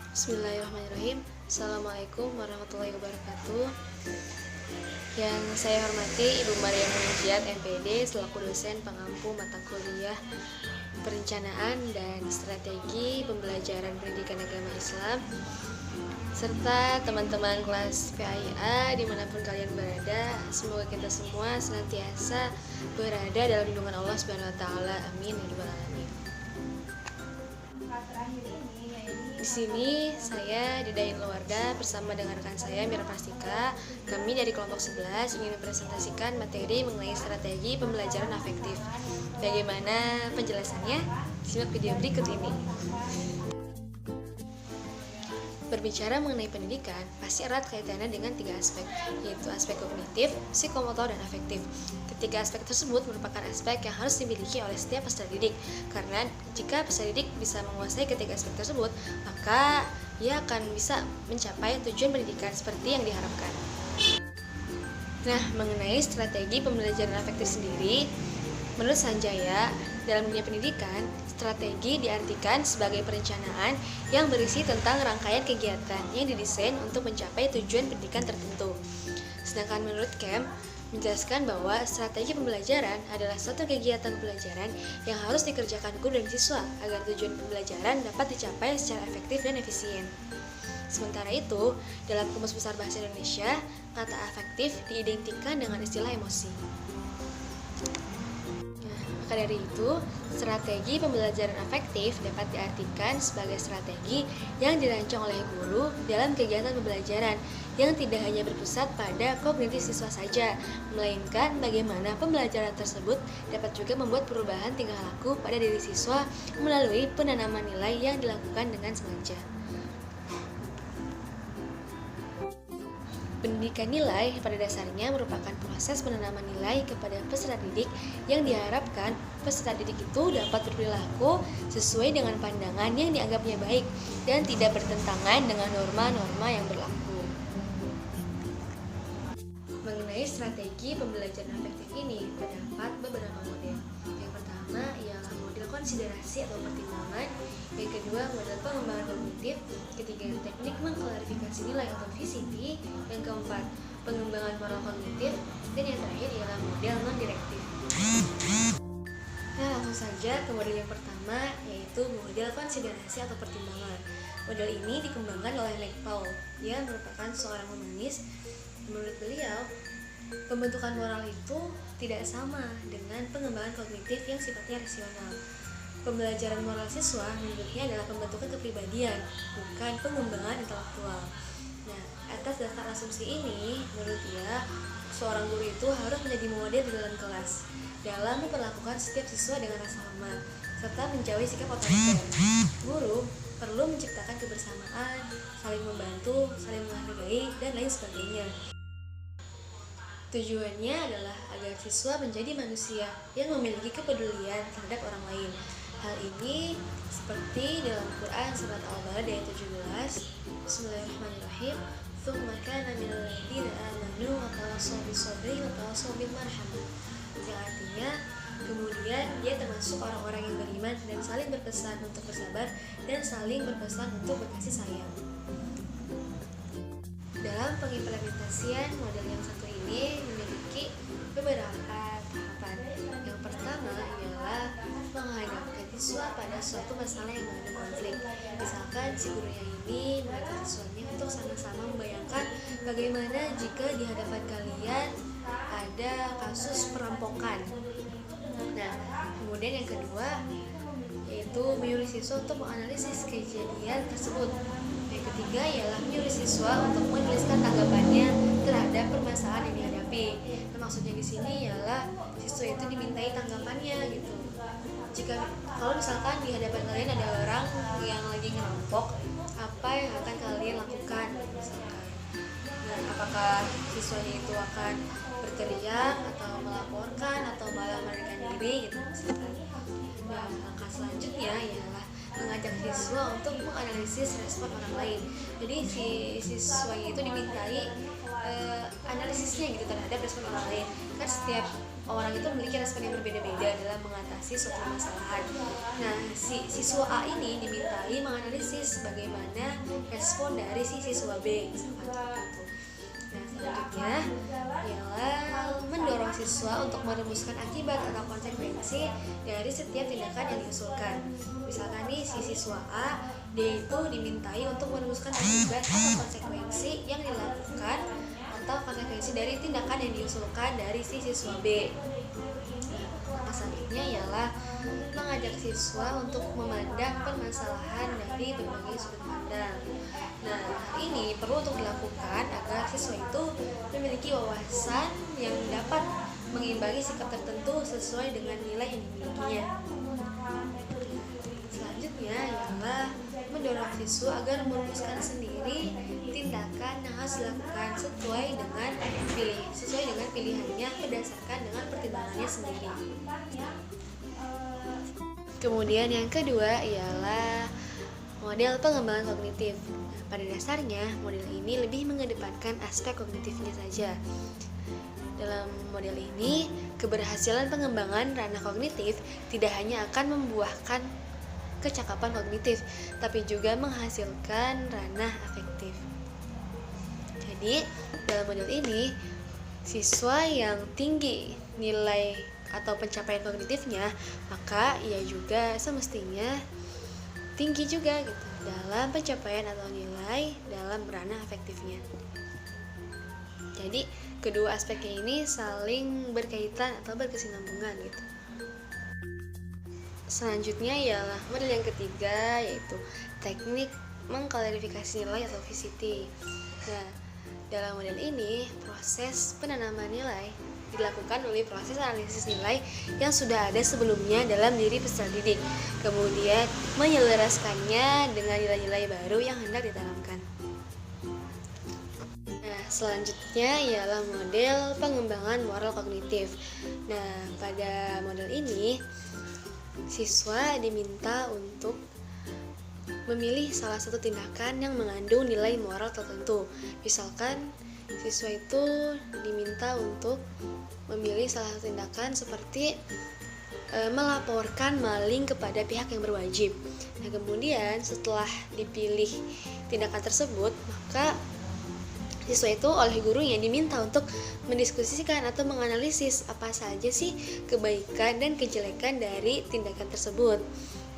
Bismillahirrahmanirrahim. Assalamualaikum warahmatullahi wabarakatuh. Yang saya hormati Ibu Maria Mujiat MPD selaku dosen pengampu mata kuliah Perencanaan dan Strategi Pembelajaran Pendidikan Agama Islam, serta teman-teman kelas PAIA dimanapun kalian berada. Semoga kita semua senantiasa berada dalam lindungan Allah Subhanahu Wa Taala. Amin ya rabbal alamin. Di sini saya Didain Luarda bersama dengan rekan saya Mira Prastika. Kami dari kelompok 11 ingin mempresentasikan materi mengenai strategi pembelajaran afektif. Bagaimana penjelasannya? Simak video berikut ini. Berbicara mengenai pendidikan, pasti erat kaitannya dengan 3 aspek, yaitu aspek kognitif, psikomotor, dan afektif. Ketiga aspek tersebut merupakan aspek yang harus dimiliki oleh setiap peserta didik, karena jika peserta didik bisa menguasai ketiga aspek tersebut, maka ia akan bisa mencapai tujuan pendidikan seperti yang diharapkan. Nah, mengenai strategi pembelajaran afektif sendiri, menurut Sanjaya, dalam dunia pendidikan, strategi diartikan sebagai perencanaan yang berisi tentang rangkaian kegiatan yang didesain untuk mencapai tujuan pendidikan tertentu. Sedangkan menurut Kemp, menjelaskan bahwa strategi pembelajaran adalah suatu kegiatan pembelajaran yang harus dikerjakan guru dan siswa agar tujuan pembelajaran dapat dicapai secara efektif dan efisien. Sementara itu, dalam Kamus Besar Bahasa Indonesia, kata afektif diidentikan dengan istilah emosi. Maka dari itu, strategi pembelajaran afektif dapat diartikan sebagai strategi yang dirancang oleh guru dalam kegiatan pembelajaran yang tidak hanya berpusat pada kognitif siswa saja, melainkan bagaimana pembelajaran tersebut dapat juga membuat perubahan tingkah laku pada diri siswa melalui penanaman nilai yang dilakukan dengan sengaja. Pendidikan nilai pada dasarnya merupakan proses penanaman nilai kepada peserta didik yang diharapkan peserta didik itu dapat berperilaku sesuai dengan pandangan yang dianggapnya baik dan tidak bertentangan dengan norma-norma yang berlaku. Mengenai strategi pembelajaran afektif ini terdapat beberapa model. Yang pertama ialah model konsiderasi atau pertimbangan, yang kedua model pengembangan kognitif, ketiga teknik mengklarifikasi nilai atau VCT, yang keempat pengembangan moral kognitif, dan yang terakhir ialah model non-direktif. Nah, langsung saja ke model yang pertama, yaitu model konsiderasi atau pertimbangan. Model ini dikembangkan oleh McPaul. Dia merupakan seorang humanis. Menurut beliau, pembentukan moral itu tidak sama dengan pengembangan kognitif yang sifatnya rasional. Pembelajaran moral siswa menurutnya adalah pembentukan kepribadian, bukan pengembangan intelektual. Nah, atas dasar asumsi ini, menurut dia, seorang guru itu harus menjadi model di dalam kelas dalam memperlakukan setiap siswa dengan rasa hormat, serta menjauhi sikap otoriter. Guru perlu menciptakan kebersamaan, saling membantu, saling menghargai, dan lain sebagainya. Tujuannya adalah agar siswa menjadi manusia yang memiliki kepedulian terhadap orang lain. Hal ini seperti dalam Quran surat Al-Balad ayat 17, Bismillahirrahmanirrahim, "Tsumma kana minal ladzina amanu wa tawassaw bis-sabri wa tawassaw bil marhamah." Yang artinya, kemudian dia termasuk orang-orang yang beriman dan saling berpesan untuk bersabar dan saling berpesan untuk berkasih sayang. Dalam pengimplementasian model yang satu ini memiliki beberapa tahapan. Yang pertama ialah menghadapkan siswa pada suatu masalah yang mengandung konflik. Misalkan si gurunya ini mengajak siswanya untuk sama-sama membayangkan bagaimana jika di hadapan kalian ada kasus perampokan. Nah, kemudian yang kedua yaitu menyuruh siswa untuk menganalisis kejadian tersebut. Yang ketiga ialah menyuruh siswa untuk menuliskan tanggapannya terhadap permasalahan yang dihadapi. Nah, maksudnya di sini ialah siswa itu dimintai tanggapannya gitu. Kalau misalkan di hadapan kalian ada orang yang lagi ngerampok, apa yang akan kalian lakukan misalkan? Nah, apakah siswanya itu akan berteriak atau melaporkan atau malah melarikan diri gitu misalkan. Nah, langkah selanjutnya ialah mengajak siswa untuk menganalisis respon orang lain. Jadi si siswanya itu dimintai analisisnya gitu terhadap respon orang lain. Kan setiap orang itu memiliki respon yang berbeda-beda dalam mengatasi suatu permasalahan. Nah, si siswa A ini dimintai menganalisis sebagaimana respon dari si siswa B, misalkan gitu. Nah, selanjutnya ialah mendorong siswa untuk merumuskan akibat atau konsekuensi dari setiap tindakan yang diusulkan. Misalkan nih si siswa A, dia itu dimintai untuk merumuskan akibat atau konsekuensi yang dilakukan atau konsekuensi dari tindakan yang diusulkan dari si siswa B. Nah, selanjutnya ialah mengajak siswa untuk memandang permasalahan dari berbagai sudut pandang. Nah, hal ini perlu untuk dilakukan agar siswa itu memiliki wawasan yang dapat mengimbangi sikap tertentu sesuai dengan nilai yang dimilikinya. Selanjutnya ialah mendorong siswa agar merumuskan sendiri tindakan yang harus dilakukan sesuai dengan pilihannya berdasarkan dengan pertimbangannya sendiri. Kemudian yang kedua ialah model pengembangan kognitif. Pada dasarnya, model ini lebih mengedepankan aspek kognitifnya saja. Dalam model ini, keberhasilan pengembangan ranah kognitif tidak hanya akan membuahkan kecakapan kognitif, tapi juga menghasilkan ranah afektif. Jadi, dalam model ini, siswa yang tinggi nilai atau pencapaian kognitifnya, maka ia juga semestinya tinggi juga gitu dalam pencapaian atau nilai dalam ranah afektifnya. Jadi kedua aspeknya ini saling berkaitan atau berkesinambungan gitu. Selanjutnya ialah model yang ketiga, yaitu teknik mengklarifikasi nilai atau VCT. Nah, dalam model ini proses penanaman nilai dilakukan oleh proses analisis nilai yang sudah ada sebelumnya dalam diri peserta didik, kemudian menyelaraskannya dengan nilai-nilai baru yang hendak ditanamkan. Nah, selanjutnya ialah model pengembangan moral kognitif. Nah, pada model ini siswa diminta untuk memilih salah satu tindakan yang mengandung nilai moral tertentu. Misalkan siswa itu diminta untuk memilih salah satu tindakan seperti melaporkan maling kepada pihak yang berwajib. Nah, kemudian setelah dipilih tindakan tersebut, maka siswa itu oleh gurunya diminta untuk mendiskusikan atau menganalisis apa saja sih kebaikan dan kejelekan dari tindakan tersebut.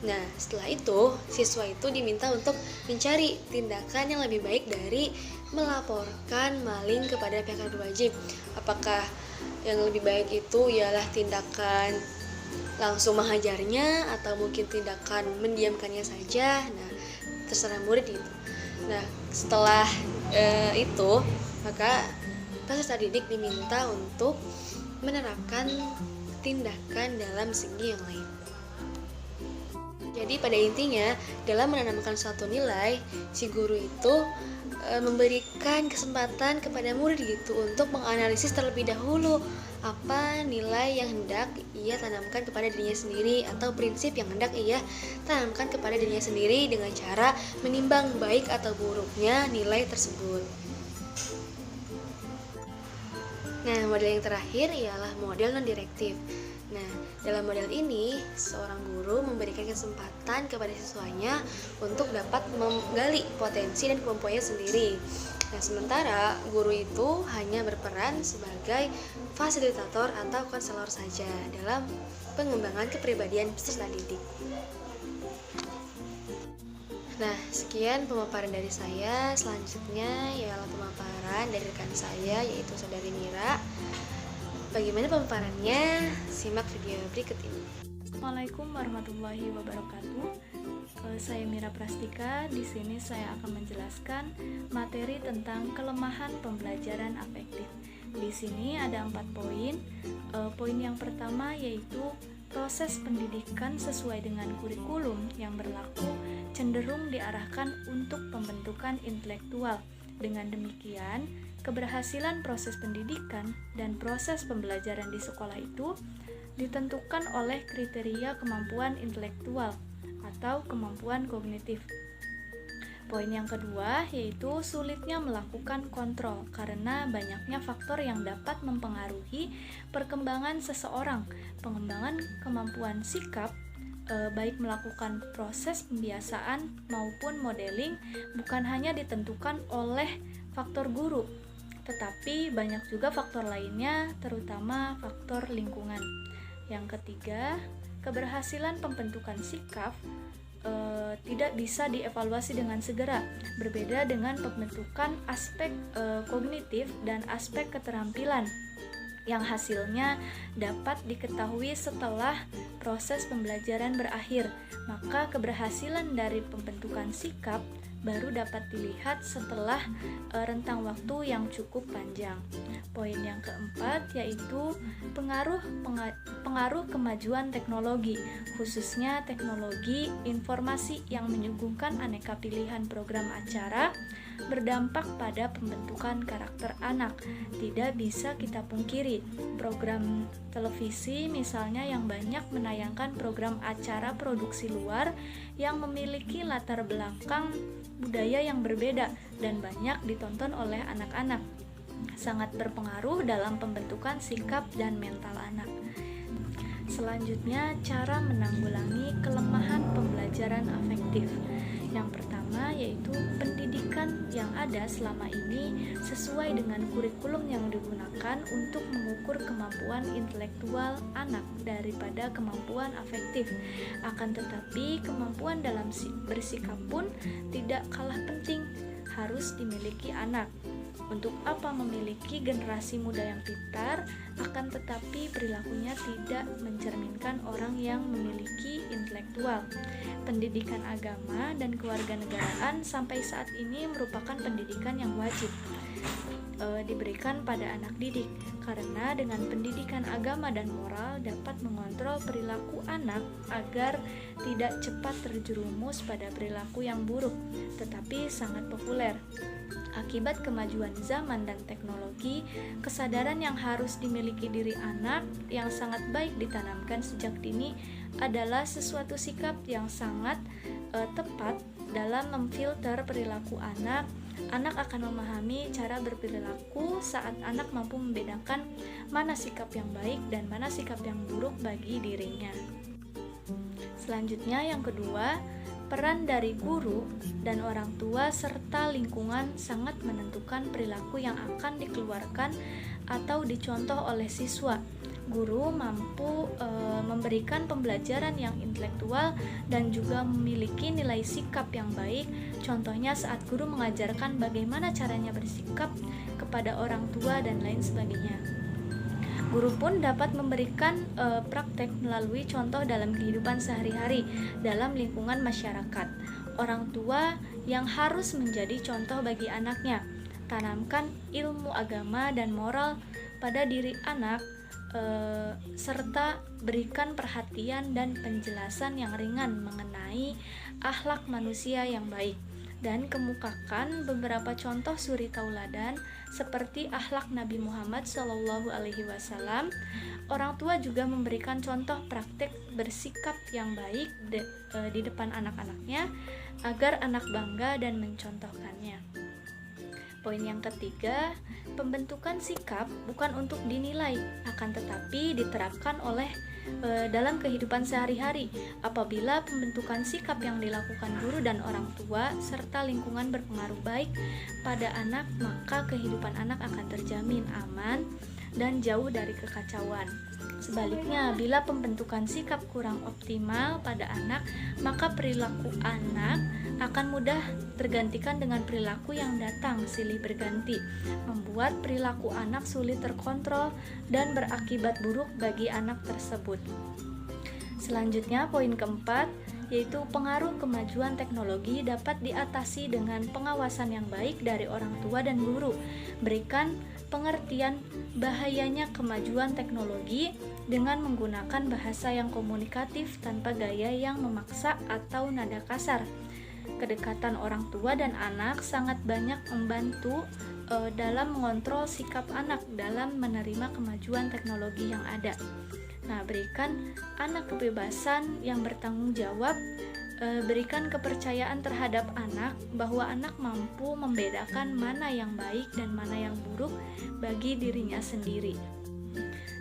Nah, setelah itu siswa itu diminta untuk mencari tindakan yang lebih baik dari melaporkan maling kepada pihak yang berwajib. Apakah yang lebih baik itu ialah tindakan langsung menghajarnya atau mungkin tindakan mendiamkannya saja? Nah, terserah murid itu. Nah, setelah itu maka peserta didik diminta untuk menerapkan tindakan dalam segi yang lain. Jadi pada intinya dalam menanamkan suatu nilai, si guru itu memberikan kesempatan kepada murid gitu untuk menganalisis terlebih dahulu apa nilai yang hendak ia tanamkan kepada dirinya sendiri atau prinsip yang hendak ia tanamkan kepada dirinya sendiri dengan cara menimbang baik atau buruknya nilai tersebut. Nah, model yang terakhir ialah model non-direktif. Nah, dalam model ini, seorang guru memberikan kesempatan kepada siswanya untuk dapat menggali potensi dan kemampuannya sendiri. Nah, sementara guru itu hanya berperan sebagai fasilitator atau konselor saja dalam pengembangan kepribadian peserta didik. Nah, sekian pemaparan dari saya. Selanjutnya ialah pemaparan dari rekan saya, yaitu Saudari Mira. Bagaimana pemaparannya? Simak video berikut ini. Assalamualaikum warahmatullahi wabarakatuh. Saya Mira Prastika. Di sini saya akan menjelaskan materi tentang kelemahan pembelajaran afektif. Di sini ada 4 poin. Poin yang pertama yaitu proses pendidikan sesuai dengan kurikulum yang berlaku cenderung diarahkan untuk pembentukan intelektual. Dengan demikian, keberhasilan proses pendidikan dan proses pembelajaran di sekolah itu ditentukan oleh kriteria kemampuan intelektual atau kemampuan kognitif. Poin yang kedua yaitu sulitnya melakukan kontrol karena banyaknya faktor yang dapat mempengaruhi perkembangan seseorang, pengembangan kemampuan sikap, baik melakukan proses pembiasaan maupun modeling bukan hanya ditentukan oleh faktor guru, tetapi banyak juga faktor lainnya, terutama faktor lingkungan. Yang ketiga, keberhasilan pembentukan sikap tidak bisa dievaluasi dengan segera, berbeda dengan pembentukan aspek kognitif dan aspek keterampilan yang hasilnya dapat diketahui setelah proses pembelajaran berakhir. Maka keberhasilan dari pembentukan sikap baru dapat dilihat setelah rentang waktu yang cukup panjang. Poin yang keempat yaitu pengaruh kemajuan teknologi, khususnya teknologi informasi yang menyuguhkan aneka pilihan program acara berdampak pada pembentukan karakter anak. Tidak bisa kita pungkiri, program televisi misalnya yang banyak menayangkan program acara produksi luar yang memiliki latar belakang budaya yang berbeda dan banyak ditonton oleh anak-anak, sangat berpengaruh dalam pembentukan sikap dan mental anak. Selanjutnya, cara menanggulangi kelemahan pembelajaran afektif. Yang pertama yaitu pendidikan yang ada selama ini sesuai dengan kurikulum yang digunakan untuk mengukur kemampuan intelektual anak daripada kemampuan afektif. Akan tetapi kemampuan dalam bersikap pun tidak kalah penting, harus dimiliki anak. Untuk apa memiliki generasi muda yang pintar, akan tetapi perilakunya tidak mencerminkan orang yang memiliki intelektual. Pendidikan agama dan kewarganegaraan sampai saat ini merupakan pendidikan yang wajib diberikan pada anak didik, karena dengan pendidikan agama dan moral dapat mengontrol perilaku anak agar tidak cepat terjerumus pada perilaku yang buruk, tetapi sangat populer. Akibat kemajuan zaman dan teknologi, kesadaran yang harus dimiliki diri anak yang sangat baik ditanamkan sejak dini adalah sesuatu sikap yang sangat tepat dalam memfilter perilaku anak. Anak akan memahami cara berperilaku saat anak mampu membedakan mana sikap yang baik dan mana sikap yang buruk bagi dirinya. Selanjutnya yang kedua, peran dari guru dan orang tua serta lingkungan sangat menentukan perilaku yang akan dikeluarkan atau dicontoh oleh siswa. Guru mampu memberikan pembelajaran yang intelektual dan juga memiliki nilai sikap yang baik. Contohnya saat guru mengajarkan bagaimana caranya bersikap kepada orang tua dan lain sebagainya. Guru pun dapat memberikan praktek melalui contoh dalam kehidupan sehari-hari dalam lingkungan masyarakat. Orang tua yang harus menjadi contoh bagi anaknya. Tanamkan ilmu agama dan moral pada diri anak, serta berikan perhatian dan penjelasan yang ringan mengenai akhlak manusia yang baik, dan kemukakan beberapa contoh suri tauladan seperti akhlak Nabi Muhammad SAW. Orang tua juga memberikan contoh praktik bersikap yang baik di depan anak-anaknya agar anak bangga dan mencontohkannya. Poin yang ketiga, pembentukan sikap bukan untuk dinilai, akan tetapi diterapkan dalam kehidupan sehari-hari. Apabila pembentukan sikap yang dilakukan guru dan orang tua serta lingkungan berpengaruh baik pada anak, maka kehidupan anak akan terjamin aman dan jauh dari kekacauan. Sebaliknya, bila pembentukan sikap kurang optimal pada anak, maka perilaku anak akan mudah tergantikan dengan perilaku yang datang silih berganti, membuat perilaku anak sulit terkontrol dan berakibat buruk bagi anak tersebut. Selanjutnya, poin keempat, yaitu pengaruh kemajuan teknologi dapat diatasi dengan pengawasan yang baik dari orang tua dan guru. Berikan pengertian bahayanya kemajuan teknologi dengan menggunakan bahasa yang komunikatif tanpa gaya yang memaksa atau nada kasar. Kedekatan orang tua dan anak sangat banyak membantu dalam mengontrol sikap anak dalam menerima kemajuan teknologi yang ada. Nah, berikan anak kebebasan yang bertanggung jawab, berikan kepercayaan terhadap anak bahwa anak mampu membedakan mana yang baik dan mana yang buruk bagi dirinya sendiri.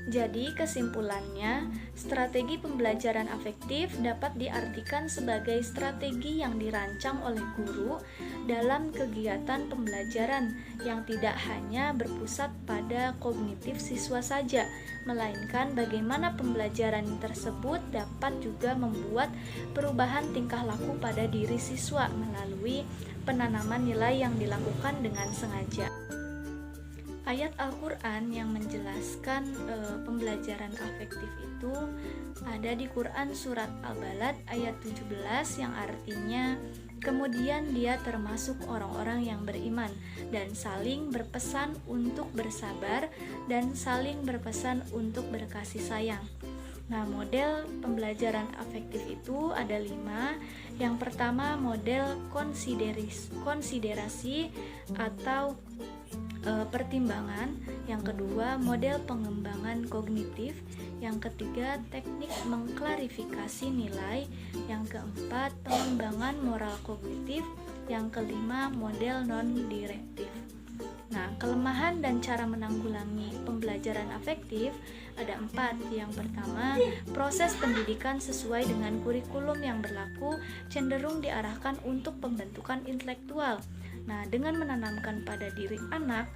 Jadi kesimpulannya, strategi pembelajaran afektif dapat diartikan sebagai strategi yang dirancang oleh guru dalam kegiatan pembelajaran yang tidak hanya berpusat pada kognitif siswa saja, melainkan bagaimana pembelajaran tersebut dapat juga membuat perubahan tingkah laku pada diri siswa melalui penanaman nilai yang dilakukan dengan sengaja. Ayat Al-Quran yang menjelaskan pembelajaran afektif itu ada di Quran surat Al-Balad ayat 17 yang artinya kemudian dia termasuk orang-orang yang beriman dan saling berpesan untuk bersabar dan saling berpesan untuk berkasih sayang. Nah, model pembelajaran afektif itu ada 5. Yang pertama model konsiderasi atau pertimbangan. Yang kedua model pengembangan kognitif. Yang ketiga teknik mengklarifikasi nilai. Yang keempat pengembangan moral kognitif. Yang kelima model non-direktif. Nah, kelemahan dan cara menanggulangi pembelajaran afektif ada 4. Yang pertama, proses pendidikan sesuai dengan kurikulum yang berlaku cenderung diarahkan untuk pembentukan intelektual. Nah, dengan menanamkan pada diri anak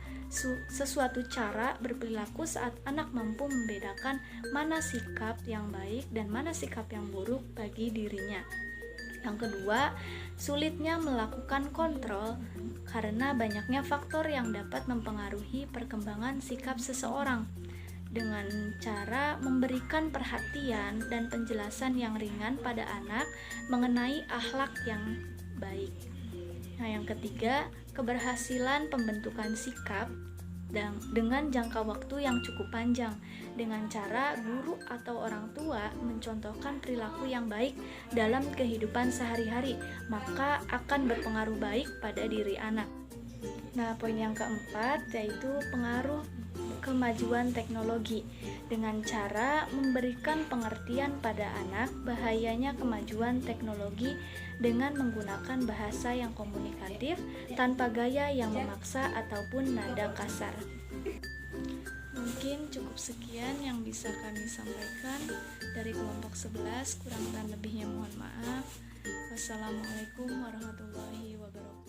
sesuatu cara berperilaku saat anak mampu membedakan mana sikap yang baik dan mana sikap yang buruk bagi dirinya. Yang kedua, sulitnya melakukan kontrol karena banyaknya faktor yang dapat mempengaruhi perkembangan sikap seseorang. Dengan cara memberikan perhatian dan penjelasan yang ringan pada anak mengenai akhlak yang baik. Nah, yang ketiga, keberhasilan pembentukan sikap dan dengan jangka waktu yang cukup panjang dengan cara guru atau orang tua mencontohkan perilaku yang baik dalam kehidupan sehari-hari, maka akan berpengaruh baik pada diri anak. Nah, poin yang keempat yaitu pengaruh kemajuan teknologi dengan cara memberikan pengertian pada anak bahayanya kemajuan teknologi dengan menggunakan bahasa yang komunikatif tanpa gaya yang memaksa ataupun nada kasar. Mungkin cukup sekian yang bisa kami sampaikan dari kelompok 11, kurang dan lebihnya mohon maaf. Wassalamualaikum warahmatullahi wabarakatuh.